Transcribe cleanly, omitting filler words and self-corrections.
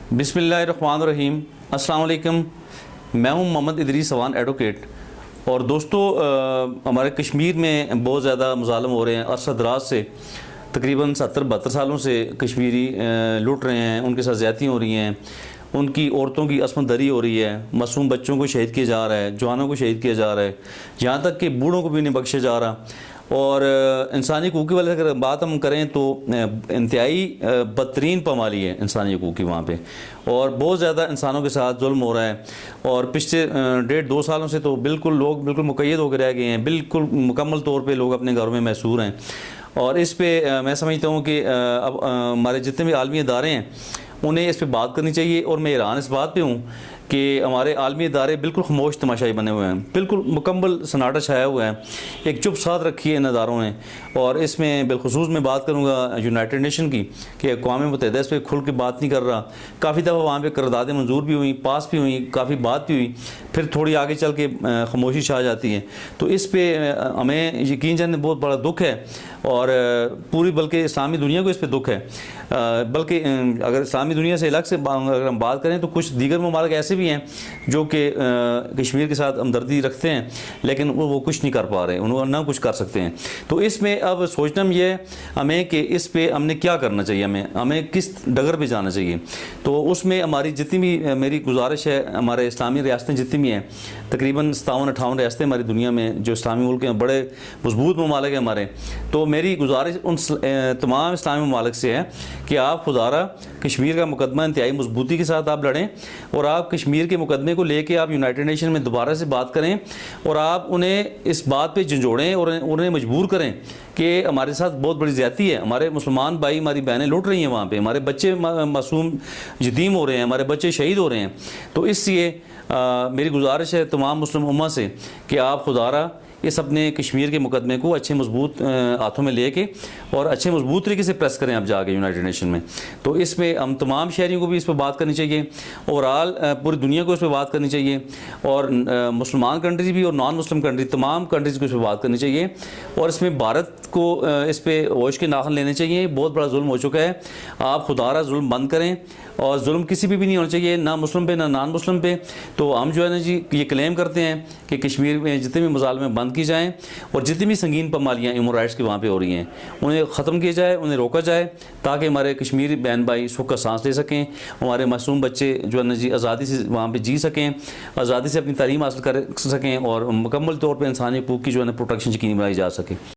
बिस्मिल्लाहिर्रहमानिर्रहीम। अस्सलाम वालेकुम। मैं हूं मोहम्मद इदरीस सवान एडवोकेट। और दोस्तों, हमारे कश्मीर में बहुत ज़्यादा मुज़ालम हो रहे हैं। अरसद दराज से तकरीबन 70-72 सालों से कश्मीरी लूट रहे हैं, उनके साथ ज़्यादतियाँ हो रही हैं, उनकी औरतों की असमत दरी हो रही है, मासूम बच्चों को शहीद किया जा रहा है, जवानों को शहीद किया जा रहा है, यहाँ तक कि बूढ़ों को भी नहीं बख्शा जा रहा। और इंसानी हकूक़ की वाले अगर बात हम करें तो इंतहाई बदतरीन पामाली है इंसानी हकूक़ की वहाँ पे, और बहुत ज़्यादा इंसानों के साथ जुल्म हो रहा है। और पिछले 1.5-2 सालों से तो लोग बिल्कुल मुक़य्यद होकर रह गए हैं, बिल्कुल मुकम्मल तौर पे लोग अपने घरों में महसूर हैं। और इस पे मैं समझता हूँ कि अब हमारे जितने भी आलमी इदारे हैं उन्हें इस पर बात करनी चाहिए। और मैं हैरान इस बात पे हूँ कि हमारे आलमी इदारे बिल्कुल खामोश तमाशाई बने हुए हैं, बिल्कुल मुकम्मल सन्नाटा छाया हुआ है, एक चुप साथ रखी है इन इदारों ने। और इसमें बिलखुसूस मैं बात करूँगा यूनाइटेड नेशन की कि अक़वाम मुत्तहिदा इस पर खुल के बात नहीं कर रहा। काफ़ी दफ़ा वहाँ पर करारदादें मंजूर भी हुई, पास भी हुई, काफ़ी बात भी हुई, फिर थोड़ी आगे चल के खामोशी छा जाती है। तो इस पर हमें यकीन जाने बहुत बड़ा दुख है, और पूरी बल्कि इस्लामी दुनिया को इस पर दुख है। बल्कि अगर इस्लामी दुनिया से अलग से अगर हम बात करें तो कुछ दीगर ममालिक ऐसे भी हैं जो कि कश्मीर के साथ हमदर्दी रखते हैं, लेकिन वो कुछ नहीं कर पा रहे, उन्होंने ना कुछ कर सकते हैं। तो इसमें अब सोचना ये है हमें कि इस पे हमने क्या करना चाहिए, हमें किस डगर पे जाना चाहिए। तो उसमें हमारी जितनी भी मेरी गुजारिश है, हमारे इस्लामी रियासतें जितनी भी हैं, तकरीबन 57-58 रियासतें हमारी दुनिया में जो इस्लामी मुल्क हैं, बड़े मजबूत ममालिक हैं हमारे। तो मेरी गुजारिश उन तमाम इस्लामी ममालिक से है कि आप खुदारा कश्मीर का मुकदमा इंतहाई मजबूती के साथ आप लड़ें, और आप कश्मीर के मुकदमे को लेके आप यूनाइटेड नेशन में दोबारा से बात करें, और आप उन्हें इस बात पे झंझोड़ें और उन्हें मजबूर करें कि हमारे साथ बहुत बड़ी ज़्यादती है, हमारे मुसलमान भाई हमारी बहनें लुट रही हैं वहाँ पे, हमारे बच्चे मासूम यतीम हो रहे हैं, हमारे बच्चे शहीद हो रहे हैं। तो इसलिए मेरी गुजारिश है तमाम मुस्लिम उम्मा से कि आप खुदारा इस अपने कश्मीर के मुकदमे को अच्छे मजबूत हाथों में लेके और अच्छे मजबूत तरीके से प्रेस करें आप जाके यूनाइटेड नेशन में। तो इसमें हम तमाम शहरियों को भी इस पर बात करनी चाहिए, ओवरऑल पूरी दुनिया को इस पर बात करनी चाहिए, और मुसलमान कंट्रीज़ भी और नॉन मुस्लिम कंट्री तमाम कंट्रीज़ को इस पर बात करनी चाहिए। और इसमें भारत को इस पर होश के नाखन लेने चाहिए। बहुत बड़ा जुल्म हो चुका है, आप खुदारा जुल्म बंद करें, और जुल्म किसी भी नहीं होना चाहिए, ना मुस्लिम पे ना नॉन मुस्लिम पे। तो हम जो है ना जी ये क्लेम करते हैं कि कश्मीर में जितने भी मुजालमे बंद की जाएँ, और जितनी भी संगीन पामालियाँ ह्यूमन राइट्स की वहाँ पे हो रही हैं उन्हें ख़त्म किया जाए, उन्हें रोका जाए, ताकि हमारे कश्मीरी बहन भाई सुख का सांस ले सकें, हमारे मासूम बच्चे जो है ना जी आज़ादी से वहाँ पर जी सकें, आज़ादी से अपनी तालीम हासिल कर सकें, और मुकम्मल तौर पर इंसानी हकूक़ की जो है ना प्रोटेक्शन यकीनी बनाई जा सके।